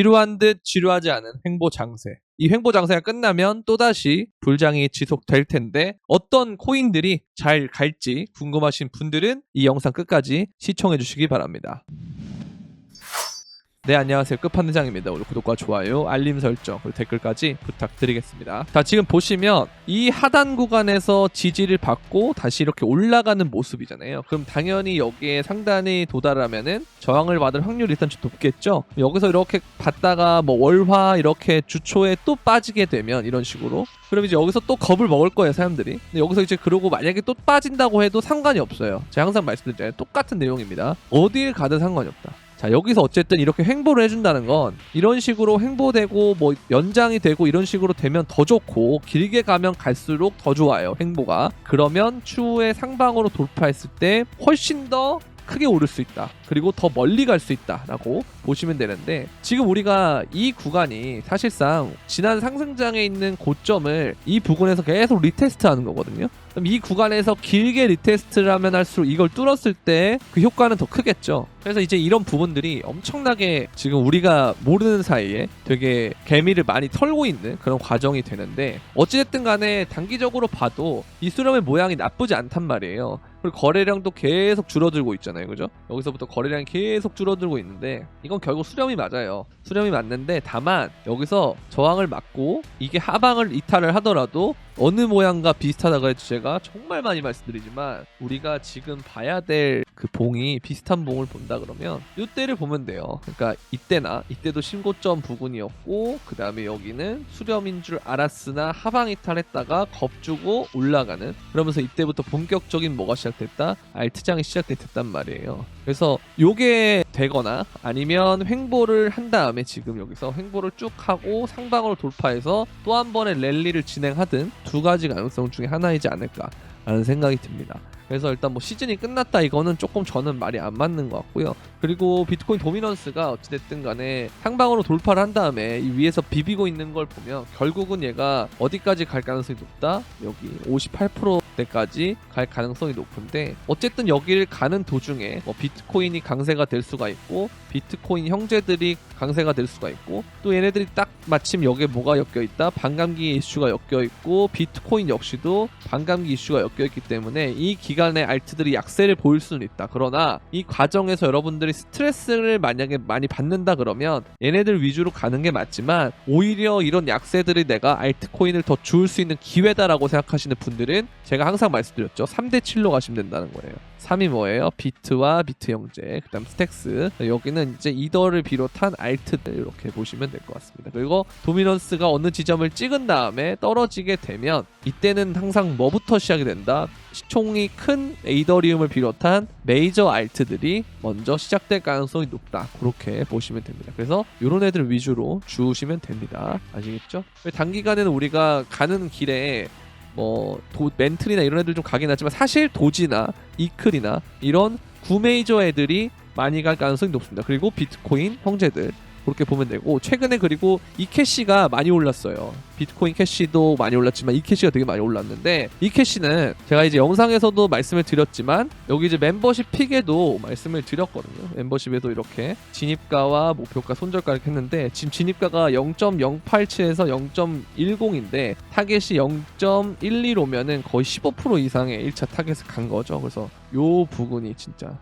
지루한 듯 지루하지 않은 횡보 장세. 이 횡보 장세가 끝나면 또다시 불장이 지속될 텐데 어떤 코인들이 잘 갈지 궁금하신 분들은 이 영상 끝까지 시청해 주시기 바랍니다. 네, 안녕하세요. 끝판대장입니다. 오늘 구독과 좋아요, 알림 설정, 그리고 댓글까지 부탁드리겠습니다. 자, 지금 보시면 이 하단 구간에서 지지를 받고 다시 이렇게 올라가는 모습이잖아요. 그럼 당연히 여기에 상단이 도달하면은 저항을 받을 확률이 일단 좀 높겠죠. 여기서 이렇게 받다가 뭐 월화 이렇게 주초에 또 빠지게 되면 이런 식으로, 그럼 이제 여기서 또 겁을 먹을 거예요, 사람들이. 근데 여기서 이제 그러고 만약에 또 빠진다고 해도 상관이 없어요. 제가 항상 말씀드리잖아요. 똑같은 내용입니다. 어딜 가든 상관이 없다. 자, 여기서 어쨌든 이렇게 횡보를 해준다는 건 이런 식으로 횡보되고 뭐 연장이 되고 이런 식으로 되면 더 좋고, 길게 가면 갈수록 더 좋아요, 횡보가. 그러면 추후에 상방으로 돌파했을 때 훨씬 더 크게 오를 수 있다, 그리고 더 멀리 갈 수 있다 라고 보시면 되는데, 지금 우리가 이 구간이 사실상 지난 상승장에 있는 고점을 이 부분에서 계속 리테스트 하는 거거든요. 그럼 이 구간에서 길게 리테스트를 하면 할수록 이걸 뚫었을 때 그 효과는 더 크겠죠. 그래서 이제 이런 부분들이 엄청나게 지금 우리가 모르는 사이에 되게 개미를 많이 털고 있는 그런 과정이 되는데, 어찌됐든 간에 단기적으로 봐도 이 수렴의 모양이 나쁘지 않단 말이에요. 그리고 거래량도 계속 줄어들고 있잖아요, 그죠? 여기서부터 거래량이 계속 줄어들고 있는데 이건 결국 수렴이 맞아요. 수렴이 맞는데, 다만 여기서 저항을 맞고 이게 하방을 이탈을 하더라도 어느 모양과 비슷하다고 해도 제가 정말 많이 말씀드리지만 우리가 지금 봐야 될 그 봉이 비슷한 봉을 본다 그러면 이때를 보면 돼요. 그러니까 이때도 신고점 부근이었고, 그 다음에 여기는 수렴인 줄 알았으나 하방 이탈했다가 겁주고 올라가는, 그러면서 이때부터 본격적인 뭐가 시작됐다? 알트장이 시작됐단 말이에요. 그래서 요게 되거나 아니면 횡보를 한 다음에 지금 여기서 횡보를 쭉 하고 상방으로 돌파해서 또 한 번의 랠리를 진행하든 두 가지 가능성 중에 하나이지 않을까 라는 생각이 듭니다. 그래서 일단 뭐 시즌이 끝났다 이거는 조금 저는 말이 안 맞는 것 같고요. 그리고 비트코인 도미넌스가 어찌됐든 간에 상방으로 돌파를 한 다음에 이 위에서 비비고 있는 걸 보면 결국은 얘가 어디까지 갈 가능성이 높다? 여기 58%대까지 갈 가능성이 높은데, 어쨌든 여기를 가는 도중에 뭐 비트코인이 강세가 될 수가 있고 비트코인 형제들이 강세가 될 수가 있고, 또 얘네들이 딱 마침 여기에 뭐가 엮여있다? 반감기 이슈가 엮여있고 비트코인 역시도 반감기 이슈가 엮여있기 때문에 이 기간에 알트들이 약세를 보일 수는 있다. 그러나 이 과정에서 여러분들이 스트레스를 만약에 많이 받는다 그러면 얘네들 위주로 가는 게 맞지만, 오히려 이런 약세들이 내가 알트코인을 더 줄 수 있는 기회다라고 생각하시는 분들은 제가 항상 말씀드렸죠. 3대7로 가시면 된다는 거예요. 3이 뭐예요? 비트와 비트 형제, 그 다음 스택스, 여기는 이제 이더를 비롯한 알트들 이렇게 보시면 될 것 같습니다. 그리고 도미넌스가 어느 지점을 찍은 다음에 떨어지게 되면 이때는 항상 뭐부터 시작이 된다? 시총이 큰 에이더리움을 비롯한 메이저 알트들이 먼저 시작될 가능성이 높다, 그렇게 보시면 됩니다. 그래서 이런 애들 위주로 주시면 됩니다. 아시겠죠? 단기간에는 우리가 가는 길에 뭐 멘틀이나 이런 애들 좀 가긴 하지만 사실 도지나 이클이나 이런 구메이저 애들이 많이 갈 가능성이 높습니다. 그리고 비트코인 형제들 그렇게 보면 되고, 최근에 그리고 이 캐시가 많이 올랐어요. 비트코인 캐시도 많이 올랐지만 이 캐시가 되게 많이 올랐는데, 이 캐시는 제가 이제 영상에서도 말씀을 드렸지만 여기 이제 멤버십 픽에도 말씀을 드렸거든요. 멤버십에도 이렇게 진입가와 목표가 손절가 이렇게 했는데, 지금 진입가가 0.087에서 0.10인데 타겟이 0.12로면은 거의 15% 이상의 1차 타겟을 간 거죠. 그래서 요 부분이 진짜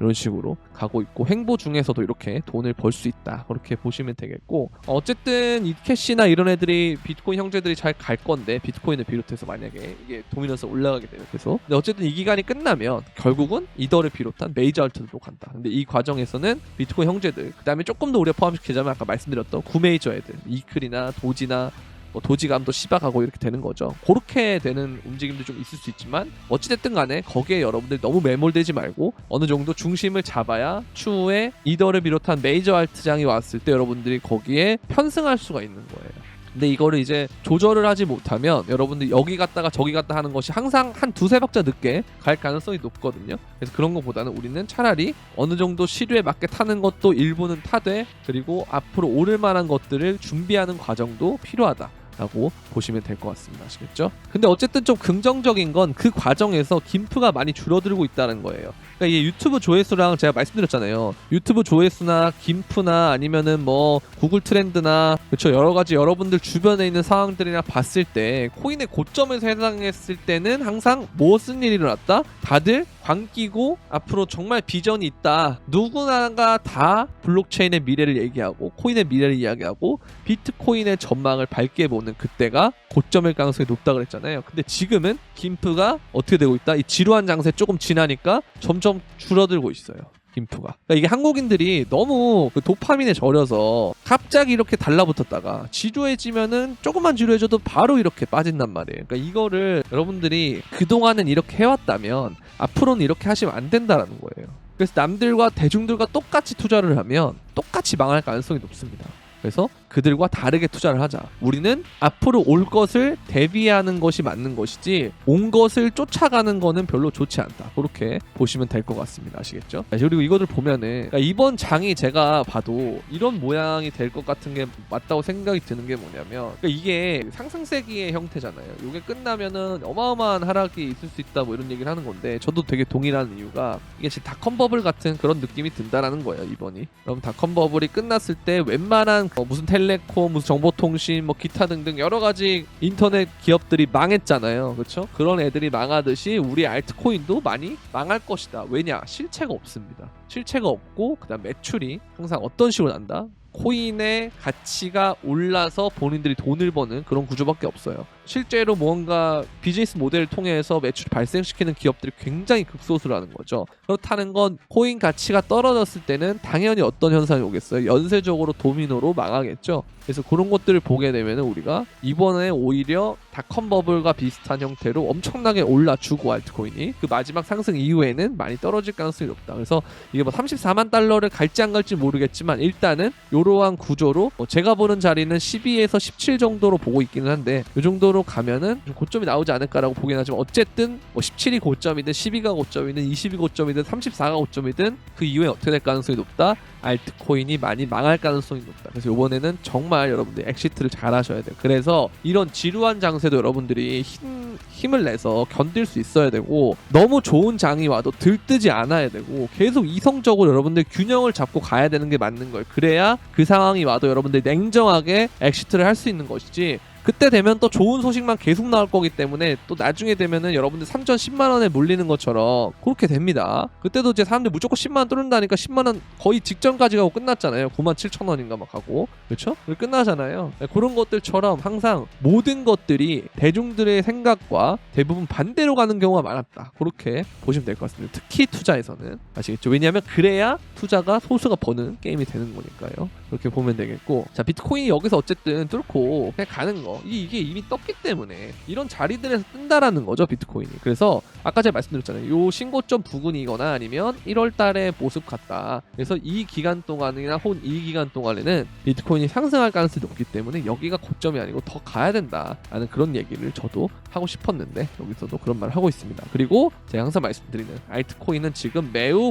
이런 식으로 가고 있고, 횡보 중에서도 이렇게 돈을 벌 수 있다, 그렇게 보시면 되겠고, 어쨌든 이 캐시나 이런 애들이 비트코인 형제들이 잘 갈 건데, 비트코인을 비롯해서 만약에 이게 도미넌스 올라가게 되면, 그래서 근데 어쨌든 이 기간이 끝나면 결국은 이더를 비롯한 메이저 알트들로 간다. 근데 이 과정에서는 비트코인 형제들, 그 다음에 조금 더 우리가 포함시키자면 아까 말씀드렸던 구메이저 애들, 이클이나 도지나 뭐 도지감도 시박하고 이렇게 되는 거죠. 그렇게 되는 움직임도 좀 있을 수 있지만, 어찌됐든 간에 거기에 여러분들이 너무 매몰되지 말고 어느 정도 중심을 잡아야 추후에 이더를 비롯한 메이저 알트장이 왔을 때 여러분들이 거기에 편승할 수가 있는 거예요. 근데 이거를 이제 조절을 하지 못하면 여러분들이 여기 갔다가 저기 갔다 하는 것이 항상 한 두세 박자 늦게 갈 가능성이 높거든요. 그래서 그런 것보다는 우리는 차라리 어느 정도 시류에 맞게 타는 것도 일부는 타되, 그리고 앞으로 오를 만한 것들을 준비하는 과정도 필요하다 라고 보시면 될 것 같습니다. 아시겠죠? 근데 어쨌든 좀 긍정적인 건 그 과정에서 김프가 많이 줄어들고 있다는 거예요. 그러니까 이게 유튜브 조회수랑 제가 말씀드렸잖아요. 유튜브 조회수나 김프나 아니면은 뭐 구글 트렌드나 그렇죠, 여러 가지 여러분들 주변에 있는 상황들이나 봤을 때 코인의 고점에서 해당했을 때는 항상 무슨 일이 일어났다? 다들 광기고 앞으로 정말 비전이 있다. 누구나가 다 블록체인의 미래를 얘기하고 코인의 미래를 이야기하고 비트코인의 전망을 밝게 보는 그때가 고점일 가능성이 높다 그랬잖아요. 근데 지금은 김프가 어떻게 되고 있다? 이 지루한 장세 조금 지나니까 점점 줄어들고 있어요. 김프가. 그러니까 이게 한국인들이 너무 그 도파민에 절여서 갑자기 이렇게 달라붙었다가 지루해지면은 조금만 지루해져도 바로 이렇게 빠진단 말이에요. 그러니까 이거를 여러분들이 그동안은 이렇게 해왔다면 앞으로는 이렇게 하시면 안 된다라는 거예요. 그래서 남들과 대중들과 똑같이 투자를 하면 똑같이 망할 가능성이 높습니다. 그래서 그들과 다르게 투자를 하자. 우리는 앞으로 올 것을 대비하는 것이 맞는 것이지 온 것을 쫓아가는 거는 별로 좋지 않다. 그렇게 보시면 될 것 같습니다. 아시겠죠? 그리고 이거를 보면은 그러니까 이번 장이 제가 봐도 이런 모양이 될 것 같은 게 맞다고 생각이 드는 게 뭐냐면 그러니까 이게 상승세기의 형태잖아요. 이게 끝나면은 어마어마한 하락이 있을 수 있다 뭐 이런 얘기를 하는 건데 저도 되게 동의하는 이유가 이게 지금 닷컴 버블 같은 그런 느낌이 든다라는 거예요. 이번이. 그럼 닷컴 버블이 끝났을 때 웬만한 무슨 텔레콤, 무슨 정보통신, 뭐 기타 등등 여러 가지 인터넷 기업들이 망했잖아요. 그렇죠? 그런 애들이 망하듯이 우리 알트코인도 많이 망할 것이다. 왜냐? 실체가 없습니다. 실체가 없고 그다음 매출이 항상 어떤 식으로 난다? 코인의 가치가 올라서 본인들이 돈을 버는 그런 구조밖에 없어요. 실제로 뭔가 비즈니스 모델을 통해서 매출을 발생시키는 기업들이 굉장히 극소수라는 거죠. 그렇다는 건 코인 가치가 떨어졌을 때는 당연히 어떤 현상이 오겠어요? 연쇄적으로 도미노로 망하겠죠. 그래서 그런 것들을 보게 되면 우리가 이번에 오히려 닷컴 버블과 비슷한 형태로 엄청나게 올라주고 알트코인이 그 마지막 상승 이후에는 많이 떨어질 가능성이 높다. 그래서 이게 뭐 34만 달러를 갈지 안 갈지 모르겠지만 일단은 이러한 구조로 제가 보는 자리는 12에서 17 정도로 보고 있기는 한데 이 정도로 가면은 좀 고점이 나오지 않을까라고 보긴 하지만 어쨌든 뭐 17이 고점이든 12가 고점이든 20이 고점이든 34가 고점이든 그 이후에 어떻게 될 가능성이 높다? 알트코인이 많이 망할 가능성이 높다. 그래서 이번에는 정말 여러분들 엑시트를 잘 하셔야 돼요. 그래서 이런 지루한 장세도 여러분들이 힘을 내서 견딜 수 있어야 되고 너무 좋은 장이 와도 들뜨지 않아야 되고 계속 이성적으로 여러분들 균형을 잡고 가야 되는 게 맞는 거예요. 그래야 그 상황이 와도 여러분들이 냉정하게 엑시트를 할 수 있는 것이지 그때 되면 또 좋은 소식만 계속 나올 거기 때문에 또 나중에 되면은 여러분들 3천 10만 원에 물리는 것처럼 그렇게 됩니다. 그때도 이제 사람들 무조건 10만 원 뚫는다니까 10만 원 거의 직전까지 가고 끝났잖아요. 9만 7천 원인가 막 하고 그렇죠? 끝나잖아요. 그런 것들처럼 항상 모든 것들이 대중들의 생각과 대부분 반대로 가는 경우가 많았다. 그렇게 보시면 될 것 같습니다. 특히 투자에서는 아시겠죠? 왜냐하면 그래야 투자가 소수가 버는 게임이 되는 거니까요. 그렇게 보면 되겠고 자 비트코인이 여기서 어쨌든 뚫고 그냥 가는 거 이게 이미 떴기 때문에 이런 자리들에서 뜬다라는 거죠 비트코인이. 그래서 아까 제가 말씀드렸잖아요. 요 신고점 부근이거나 아니면 1월 달에 모습 같다. 그래서 이 기간 동안이나 혹은 이 기간 동안에는 비트코인이 상승할 가능성이 높기 때문에 여기가 고점이 아니고 더 가야 된다라는 그런 얘기를 저도 하고 싶었는데 여기서도 그런 말을 하고 있습니다. 그리고 제가 항상 말씀드리는 알트코인은 지금 매우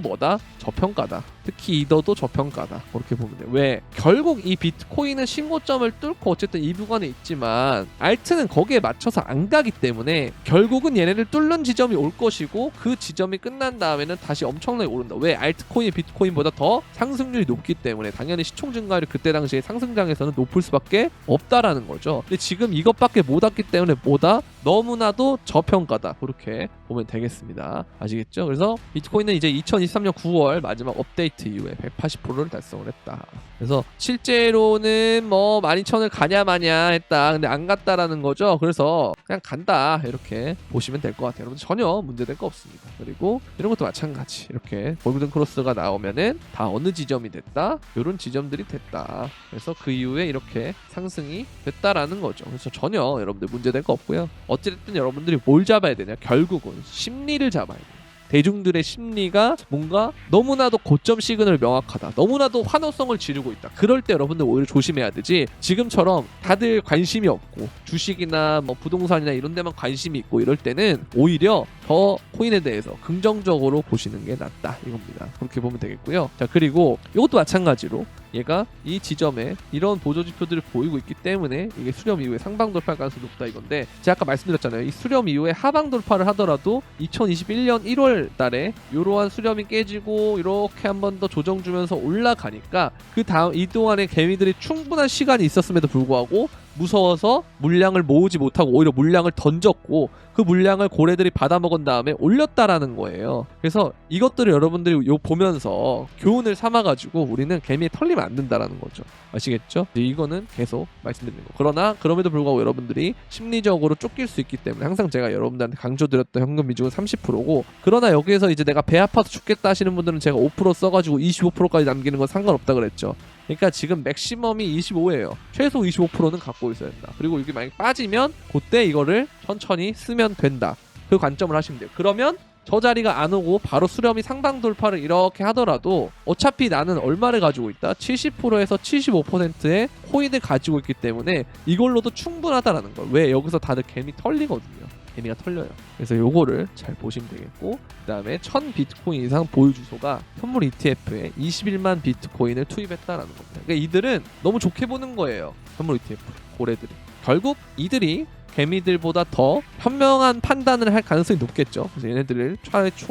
저평가다. 특히 이더도 저평가다. 그렇게 보면 돼요. 왜? 결국 이 비트코인은 신고점을 뚫고 어쨌든 이 구간에 있지만 알트는 거기에 맞춰서 안 가기 때문에 결국은 얘네를 뚫는 지점이 올 것이고 그 지점이 끝난 다음에는 다시 엄청나게 오른다. 왜? 알트코인이 비트코인보다 더 상승률이 높기 때문에 당연히 시총 증가율이 그때 당시에 상승장에서는 높을 수밖에 없다라는 거죠. 근데 지금 이것밖에 못 왔기 때문에 너무나도 저평가다. 그렇게 보면 되겠습니다. 아시겠죠? 그래서 비트코인은 이제 2023년 9월 마지막 업데이트 이후에 180%를 달성을 했다. 그래서 실제로는 뭐 12,000을 가냐 마냐 했다. 근데 안 갔다라는 거죠. 그래서 그냥 간다. 이렇게 보시면 될 것 같아요. 여러분 전혀 문제될 거 없습니다. 그리고 이런 것도 마찬가지. 이렇게 골든 크로스가 나오면은 다 어느 지점이 됐다. 이런 지점들이 됐다. 그래서 그 이후에 이렇게 상승이 됐다라는 거죠. 그래서 전혀 여러분들 문제될 거 없고요. 어찌됐든 여러분들이 뭘 잡아야 되냐? 결국은 심리를 잡아야 돼요. 대중들의 심리가 뭔가 너무나도 고점 시그널 명확하다, 너무나도 환호성을 지르고 있다, 그럴 때 여러분들 오히려 조심해야 되지, 지금처럼 다들 관심이 없고 주식이나 뭐 부동산이나 이런 데만 관심이 있고 이럴 때는 오히려 더 코인에 대해서 긍정적으로 보시는 게 낫다 이겁니다. 그렇게 보면 되겠고요. 자, 그리고 이것도 마찬가지로 얘가 이 지점에 이런 보조 지표들을 보이고 있기 때문에 이게 수렴 이후에 상방 돌파할 가능성이 높다 이건데, 제가 아까 말씀드렸잖아요. 이 수렴 이후에 하방 돌파를 하더라도 2021년 1월 달에 이러한 수렴이 깨지고 이렇게 한 번 더 조정 주면서 올라가니까 그 다음 이 동안에 개미들이 충분한 시간이 있었음에도 불구하고 무서워서 물량을 모으지 못하고 오히려 물량을 던졌고 그 물량을 고래들이 받아먹은 다음에 올렸다라는 거예요. 그래서 이것들을 여러분들이 보면서 교훈을 삼아가지고 우리는 개미에 털리면 안 된다라는 거죠. 아시겠죠? 이거는 계속 말씀드리는 거. 그러나 그럼에도 불구하고 여러분들이 심리적으로 쫓길 수 있기 때문에 항상 제가 여러분들한테 강조드렸던 현금 비중은 30%고, 그러나 여기에서 이제 내가 배 아파서 죽겠다 하시는 분들은 제가 5% 써가지고 25%까지 남기는 건 상관없다 그랬죠. 그러니까 지금 맥시멈이 25예요. 최소 25%는 갖고 있어야 된다. 그리고 이게 만약 빠지면 그때 이거를 천천히 쓰면 된다. 그 관점을 하시면 돼요. 그러면 저 자리가 안 오고 바로 수렴이 상방 돌파를 이렇게 하더라도 어차피 나는 얼마를 가지고 있다? 70%에서 75%의 코인을 가지고 있기 때문에 이걸로도 충분하다라는 걸. 왜? 여기서 다들 개미 털리거든요. 개미가 털려요. 그래서 요거를 잘 보시면 되겠고, 그 다음에 1000 비트코인 이상 보유 주소가 현물 ETF에 21만 비트코인을 투입했다라는 겁니다. 그러니까 이들은 너무 좋게 보는 거예요. 현물 ETF 고래들이. 결국 이들이 개미들보다 더 현명한 판단을 할 가능성이 높겠죠. 그래서 얘네들을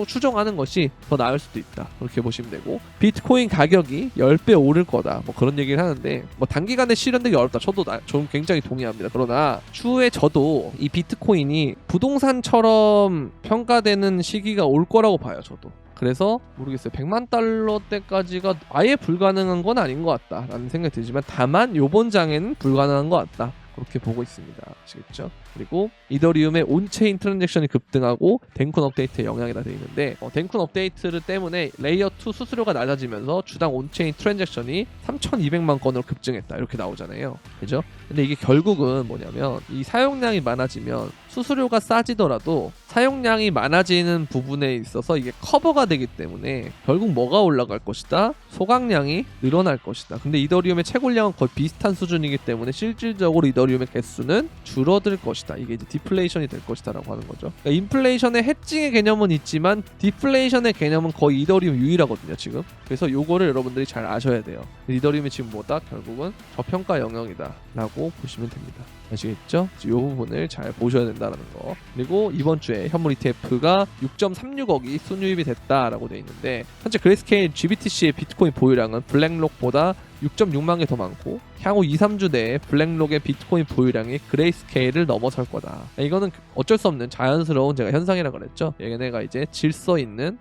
추종하는 것이 더 나을 수도 있다. 그렇게 보시면 되고, 비트코인 가격이 10배 오를 거다, 뭐 그런 얘기를 하는데 뭐 단기간에 실현되기 어렵다. 저는 굉장히 동의합니다. 그러나 추후에 저도 이 비트코인이 부동산처럼 평가되는 시기가 올 거라고 봐요. 저도. 그래서 모르겠어요. 100만 달러대까지가 아예 불가능한 건 아닌 것 같다라는 생각이 들지만, 다만 요번 장에는 불가능한 것 같다, 그렇게 보고 있습니다. 아시겠죠? 그리고 이더리움의 온체인 트랜잭션이 급등하고 덴쿤 업데이트의 영향이 다 되어 있는데, 덴쿤 업데이트 때문에 레이어 2 수수료가 낮아지면서 주당 온체인 트랜잭션이 3,200만 건으로 급증했다, 이렇게 나오잖아요. 그죠? 근데 이게 결국은 뭐냐면, 이 사용량이 많아지면 수수료가 싸지더라도 사용량이 많아지는 부분에 있어서 이게 커버가 되기 때문에 결국 뭐가 올라갈 것이다? 소각량이 늘어날 것이다. 근데 이더리움의 채굴량은 거의 비슷한 수준이기 때문에 실질적으로 이더리움의 개수는 줄어들 것이다. 이게 이제 디플레이션이 될 것이다 라고 하는 거죠. 그러니까 인플레이션의 해칭의 개념은 있지만 디플레이션의 개념은 거의 이더리움 유일하거든요 지금. 그래서 요거를 여러분들이 잘 아셔야 돼요. 이더리움이 지금 뭐다? 결국은 저평가 영역이다 라고 보시면 됩니다. 아시겠죠? 이 부분을 잘 보셔야 된다는 거. 그리고 이번 주에 현물 ETF가 6.36억이 순유입이 됐다라고 되어 있는데, 현재 그레이스케일 GBTC의 비트코인 보유량은 블랙록보다 6.6만 개 더 많고, 향후 2-3주 내에 블랙록의 비트코인 보유량이 그레이스케일을 넘어설 거다. 이거는 어쩔 수 없는 자연스러운 제가 현상이라고 그랬죠. 얘네가 이제 질서 있는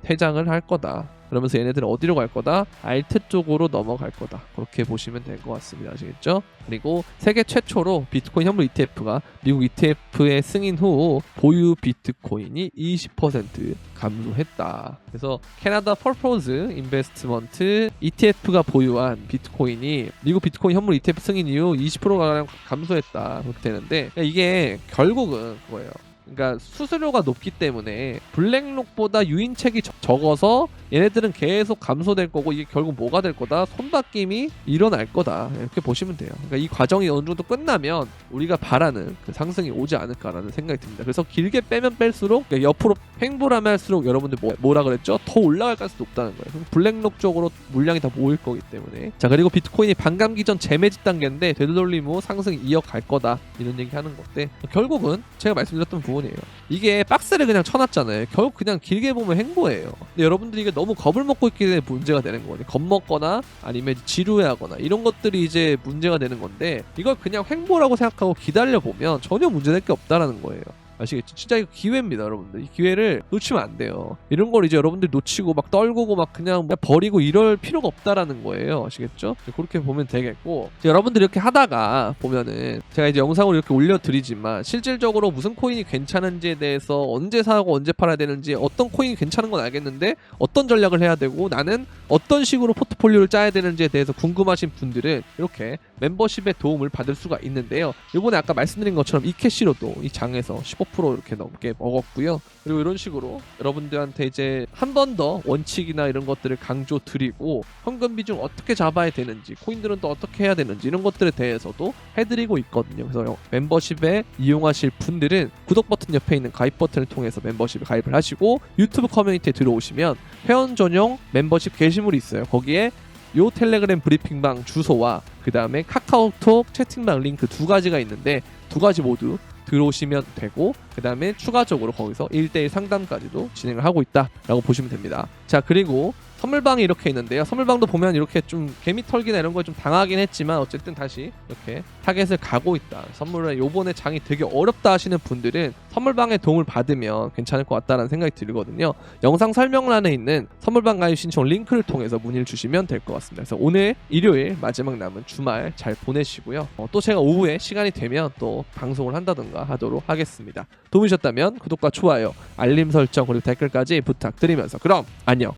퇴장을 할 거다. 그러면서 얘네들은 어디로 갈 거다? 알트 쪽으로 넘어갈 거다. 그렇게 보시면 될 것 같습니다. 아시겠죠? 그리고 세계 최초로 비트코인 현물 ETF가 미국 ETF의 승인 후 보유 비트코인이 20% 감소했다. 그래서 캐나다 퍼포즈 인베스트먼트 ETF가 보유한 비트코인이 미국 비트코인 현물 ETF 승인 이후 20%가량 감소했다. 그렇게 되는데, 이게 결국은 그거예요. 그러니까 수수료가 높기 때문에 블랙록보다 유인책이 적어서 얘네들은 계속 감소될 거고, 이게 결국 뭐가 될 거다? 손바뀜이 일어날 거다, 이렇게 보시면 돼요. 그러니까 이 과정이 어느 정도 끝나면 우리가 바라는 그 상승이 오지 않을까라는 생각이 듭니다. 그래서 길게 빼면 뺄수록, 옆으로 횡보라면 할수록 여러분들 뭐라 그랬죠? 더 올라갈 가능성이 높다는 거예요. 블랙록 쪽으로 물량이 다 모일 거기 때문에. 자, 그리고 비트코인이 반감기 전 재매집 단계인데 되돌림 후 상승 이어갈 거다, 이런 얘기 하는 건데, 결국은 제가 말씀드렸던 부분이에요. 이게 박스를 그냥 쳐놨잖아요. 결국 그냥 길게 보면 횡보예요. 근데 여러분들이 이게 너무 겁을 먹고 있기 때문에 문제가 되는 거거든요. 겁먹거나 아니면 지루해하거나 이런 것들이 이제 문제가 되는 건데, 이걸 그냥 횡보라고 생각하고 기다려보면 전혀 문제될 게 없다라는 거예요. 아시겠죠? 진짜 이거 기회입니다, 여러분들. 이 기회를 놓치면 안 돼요. 이런 걸 이제 여러분들 놓치고 막 떨구고 막 그냥 버리고 이럴 필요가 없다라는 거예요. 아시겠죠? 그렇게 보면 되겠고, 여러분들이 이렇게 하다가 보면은 제가 이제 영상을 이렇게 올려드리지만 실질적으로 무슨 코인이 괜찮은지에 대해서 언제 사고 언제 팔아야 되는지, 어떤 코인이 괜찮은 건 알겠는데 어떤 전략을 해야 되고 나는 어떤 식으로 포트폴리오를 짜야 되는지에 대해서 궁금하신 분들은 이렇게 멤버십의 도움을 받을 수가 있는데요. 이번에 아까 말씀드린 것처럼 이캐시로도 이 장에서 15% 15% 이렇게 넘게 먹었고요. 그리고 이런 식으로 여러분들한테 이제 한 번 더 원칙이나 이런 것들을 강조 드리고 현금 비중 어떻게 잡아야 되는지, 코인들은 또 어떻게 해야 되는지 이런 것들에 대해서도 해드리고 있거든요. 그래서 멤버십에 이용하실 분들은 구독 버튼 옆에 있는 가입 버튼을 통해서 멤버십에 가입을 하시고 유튜브 커뮤니티에 들어오시면 회원 전용 멤버십 게시물이 있어요. 거기에 요 텔레그램 브리핑방 주소와 그 다음에 카카오톡 채팅방 링크 두 가지가 있는데 두 가지 모두 들어오시면 되고 그 다음에 추가적으로 거기서 1대1 상담까지도 진행을 하고 있다라고 보시면 됩니다. 자, 그리고 선물방이 이렇게 있는데요. 선물방도 보면 이렇게 좀 개미털기나 이런 걸 좀 당하긴 했지만 어쨌든 다시 이렇게 타겟을 가고 있다. 선물을 요번에 장이 되게 어렵다 하시는 분들은 선물방의 도움을 받으면 괜찮을 것 같다는 생각이 들거든요. 영상 설명란에 있는 선물방 가입 신청 링크를 통해서 문의를 주시면 될 것 같습니다. 그래서 오늘 일요일 마지막 남은 주말 잘 보내시고요. 또 제가 오후에 시간이 되면 또 방송을 한다던가 하도록 하겠습니다. 도움이 되셨다면 구독과 좋아요, 알림 설정 그리고 댓글까지 부탁드리면서 그럼 안녕.